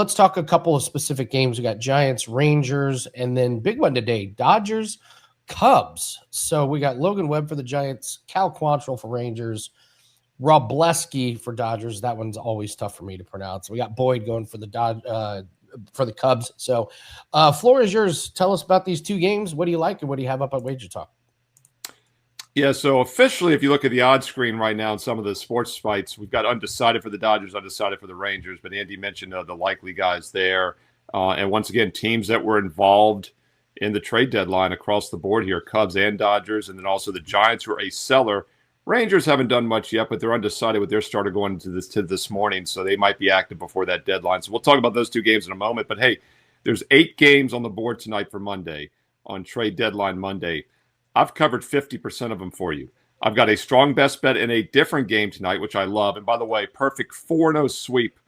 Let's talk a couple of specific games. We got Giants, Rangers, and then big one today, Dodgers, Cubs. So we got Logan Webb for the Giants, Cal Quantrill for Rangers, Robleski for Dodgers. That one's always tough for me to pronounce. We got Boyd going for the Cubs. So floor is yours. Tell us about these two games. What do you like and what do you have up on WagerTalk? Yeah, so officially, if you look at the odds screen right now in some of the sports sites, we've got undecided for the Dodgers, undecided for the Rangers. But Andy mentioned the likely guys there. And once again, teams that were involved in the trade deadline across the board here, Cubs and Dodgers, and then also the Giants were a seller. Rangers haven't done much yet, but they're undecided with their starter going into this morning, so they might be active before that deadline. So we'll talk about those two games in a moment. But hey, there's 8 games on the board tonight for Monday, on trade deadline Monday. I've covered 50% of them for you. I've got a strong best bet in a different game tonight, which I love. And by the way, perfect 4-0 sweep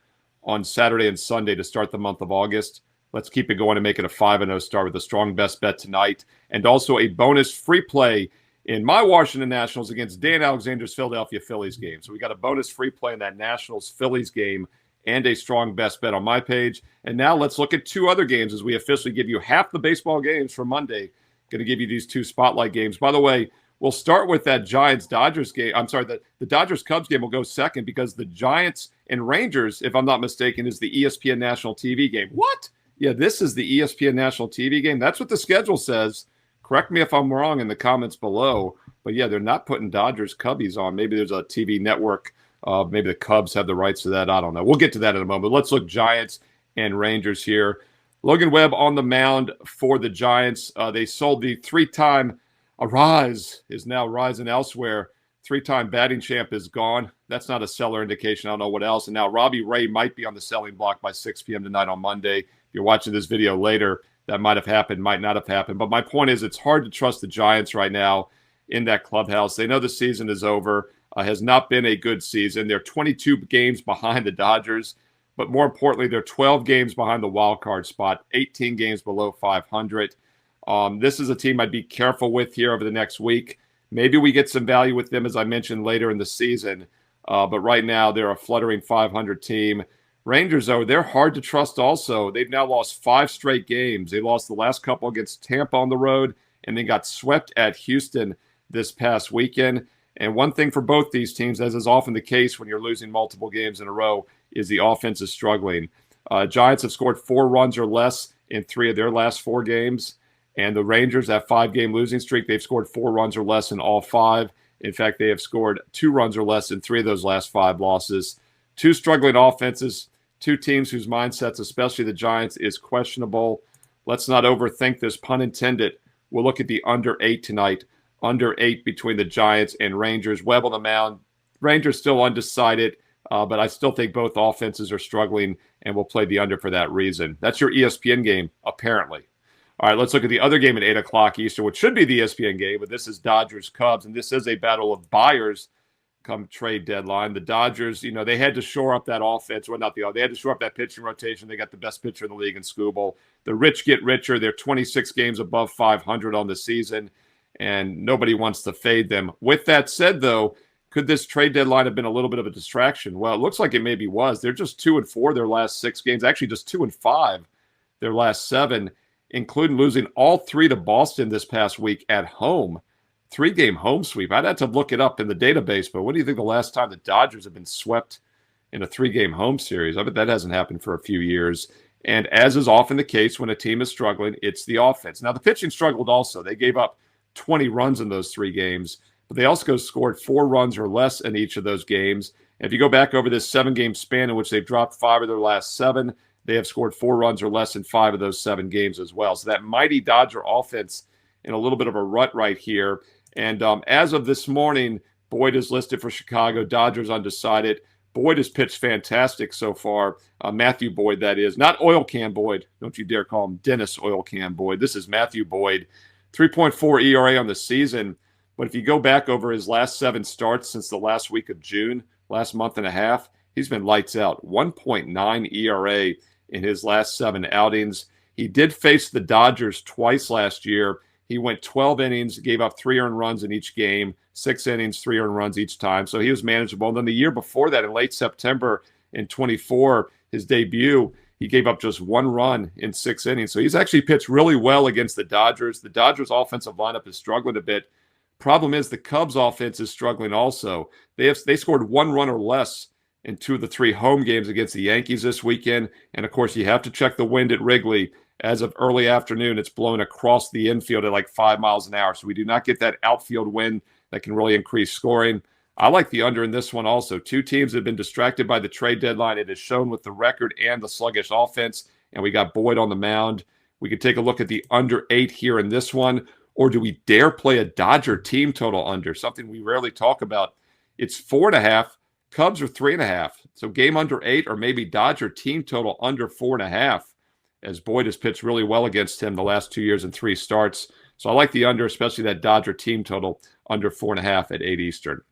on Saturday and Sunday to start the month of August. Let's keep it going and make it a 5-0 start with a strong best bet tonight. And also a bonus free play in my Washington Nationals against Dan Alexander's Philadelphia Phillies game. So we got a bonus free play in that Nationals-Phillies game and a strong best bet on my page. And now let's look at 2 other games as we officially give you half the baseball games for Monday. Going to give you these 2 spotlight games. By the way, we'll start with that Giants-Dodgers game. I'm sorry, the Dodgers-Cubs game will go second because the Giants and Rangers, if I'm not mistaken, is the ESPN National TV game. What? Yeah, this is the ESPN National TV game. That's what the schedule says. Correct me if I'm wrong in the comments below. But yeah, they're not putting Dodgers-Cubbies on. Maybe there's a TV network. Maybe the Cubs have the rights to that. I don't know. We'll get to that in a moment. Let's look Giants and Rangers here. Logan Webb on the mound for the Giants. They sold the 3-time Arise is now rising elsewhere. 3-time batting champ is gone. That's not a seller indication. I don't know what else. And now Robbie Ray might be on the selling block by 6 p.m. tonight on Monday. If you're watching this video later, that might have happened, might not have happened. But my point is it's hard to trust the Giants right now in that clubhouse. They know the season is over. Has not been a good season. They're 22 games behind the Dodgers. But more importantly, they're 12 games behind the wild card spot, 18 games below 500. This is a team I'd be careful with here over the next week. Maybe we get some value with them, as I mentioned, later in the season. But right now, they're a fluttering 500 team. Rangers, though, they're hard to trust also. They've now lost 5 straight games. They lost the last couple against Tampa on the road and then got swept at Houston this past weekend. And one thing for both these teams, as is often the case when you're losing multiple games in a row, is the offense is struggling. Giants have scored 4 runs or less in 3 of their last 4 games. And the Rangers, that 5-game losing streak, they've scored 4 runs or less in all 5. In fact, they have scored 2 runs or less in 3 of those last 5 losses. 2 struggling offenses, 2 teams whose mindsets, especially the Giants, is questionable. Let's not overthink this, pun intended. We'll look at the under 8 tonight. Under 8 between the Giants and Rangers. Webb on the mound. Rangers still undecided. But I still think both offenses are struggling, and we'll play the under for that reason. That's your ESPN game, apparently. All right, let's look at the other game at 8 o'clock Eastern, which should be the ESPN game, but this is Dodgers-Cubs, and this is a battle of buyers come trade deadline. The Dodgers, they had to shore up that offense. Well, they had to shore up that pitching rotation. They got the best pitcher in the league in Skubal. The rich get richer. They're 26 games above 500 on the season, and nobody wants to fade them. With that said, though, could this trade deadline have been a little bit of a distraction? Well, it looks like it maybe was. They're just 2-4 their last 6 games. Actually, just 2-5 their last 7, including losing all 3 to Boston this past week at home. 3-game home sweep. I'd have to look it up in the database, but what do you think the last time the Dodgers have been swept in a 3-game home series? I bet that hasn't happened for a few years. And as is often the case when a team is struggling, it's the offense. Now, the pitching struggled also. They gave up 20 runs in those 3 games. But they also scored 4 runs or less in each of those games. And if you go back over this 7-game span in which they've dropped 5 of their last 7, they have scored 4 runs or less in 5 of those 7 games as well. So that mighty Dodger offense in a little bit of a rut right here. And as of this morning, Boyd is listed for Chicago. Dodgers undecided. Boyd has pitched fantastic so far. Matthew Boyd, that is. Not Oil Can Boyd. Don't you dare call him Dennis Oil Can Boyd. This is Matthew Boyd. 3.4 ERA on the season. But if you go back over his last 7 starts since the last week of June, last month and a half, he's been lights out. 1.9 ERA in his last 7 outings. He did face the Dodgers twice last year. He went 12 innings, gave up 3 earned runs in each game, 6 innings, 3 earned runs each time. So he was manageable. And then the year before that, in late September in 24, his debut, He gave up just 1 run in 6 innings. So he's actually pitched really well against the Dodgers. The Dodgers offensive lineup is struggling a bit. Problem is the Cubs offense is struggling also. They scored 1 run or less in 2 of the 3 home games against the Yankees this weekend. And, of course, you have to check the wind at Wrigley. As of early afternoon, it's blowing across the infield at like 5 miles an hour. So we do not get that outfield wind that can really increase scoring. I like the under in this one also. 2 teams have been distracted by the trade deadline. It is shown with the record and the sluggish offense, and we got Boyd on the mound. We could take a look at the under 8 here in this one, or do we dare play a Dodger team total under, something we rarely talk about? It's 4.5. Cubs are 3.5. So game under 8, or maybe Dodger team total under 4.5, as Boyd has pitched really well against him the last 2 years in 3 starts. So I like the under, especially that Dodger team total under 4.5 at 8 Eastern.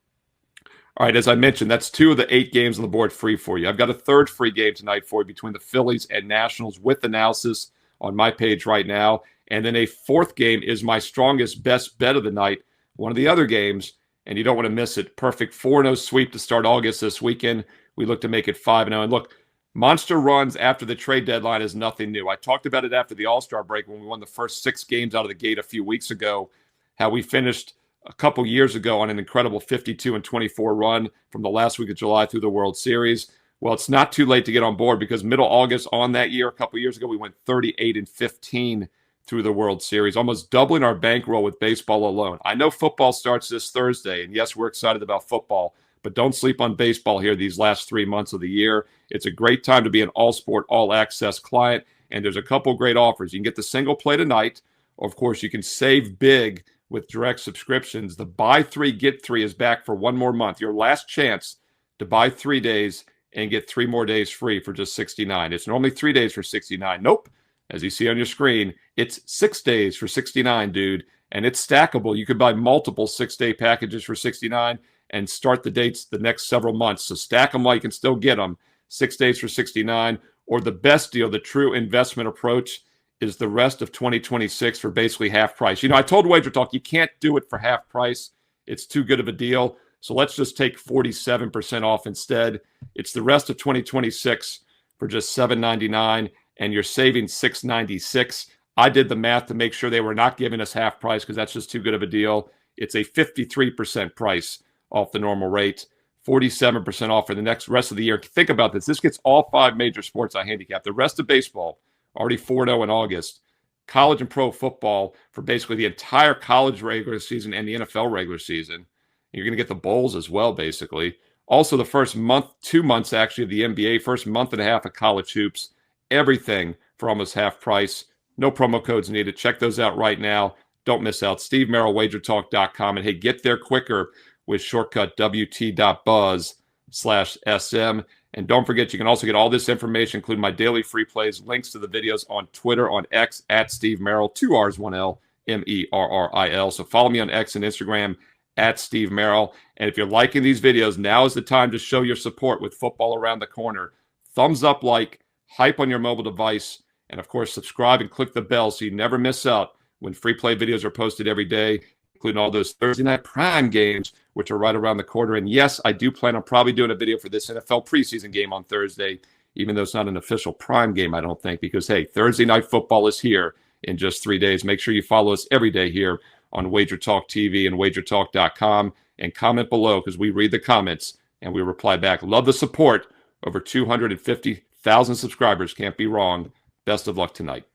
All right, as I mentioned, that's 2 of the 8 games on the board free for you. I've got a third free game tonight for you between the Phillies and Nationals with analysis on my page right now. And then a 4th game is my strongest best bet of the night, one of the other games, and you don't want to miss it. Perfect 4-0 sweep to start August this weekend. We look to make it 5-0. And look, monster runs after the trade deadline is nothing new. I talked about it after the All-Star break when we won the first 6 games out of the gate a few weeks ago, how we finished a couple years ago on an incredible 52-24 run from the last week of July through the World Series. Well, it's not too late to get on board because middle August on that year, a couple years ago, we went 38-15 through the World Series, almost doubling our bankroll with baseball alone. I know football starts this Thursday, and yes, we're excited about football, but don't sleep on baseball here these last 3 months of the year. It's a great time to be an all-sport, all-access client, and there's a couple great offers. You can get the single play tonight. Of course, you can save big with direct subscriptions. The buy 3, get 3 is back for 1 more month. Your last chance to buy 3 days and get 3 more days free for just $69. It's normally 3 days for $69. Nope. As you see on your screen, it's 6 days for $69, dude. And it's stackable. You could buy multiple 6-day packages for $69 and start the dates the next several months. So stack them while you can still get them. 6 days for $69. Or the best deal, the true investment approach, is the rest of 2026 for basically half price. You know, I told WagerTalk you can't do it for half price. It's too good of a deal. So let's just take 47% off instead. It's the rest of 2026 for just $7.99, and you're saving $6.96. I did the math to make sure they were not giving us half price because that's just too good of a deal. It's a 53% price off the normal rate, 47% off for the rest of the year. Think about this. This gets all 5 major sports I handicap. The rest of baseball, already 4-0 in August. College and pro football for basically the entire college regular season and the NFL regular season. You're going to get the bowls as well, basically. Also, the first month, 2 months actually of the NBA, first month and a half of college hoops. Everything for almost half price. No promo codes needed. Check those out right now. Don't miss out. Steve Merril, WagerTalk.com. And hey, get there quicker with shortcut WT.buzz/SM. And don't forget, you can also get all this information, including my daily free plays, links to the videos on Twitter, on X, at Steve Merril, 2 R's, 1 L, Merril. So follow me on X and Instagram, at Steve Merril. And if you're liking these videos, now is the time to show your support with football around the corner. Thumbs up, like, hype on your mobile device, and of course, subscribe and click the bell so you never miss out when free play videos are posted every day, including all those Thursday night prime games, which are right around the corner. And yes, I do plan on probably doing a video for this NFL preseason game on Thursday, even though it's not an official prime game, I don't think, because, hey, Thursday night football is here in just 3 days. Make sure you follow us every day here on WagerTalk TV and WagerTalk.com, and comment below because we read the comments and we reply back. Love the support. Over 250,000 subscribers. Can't be wrong. Best of luck tonight.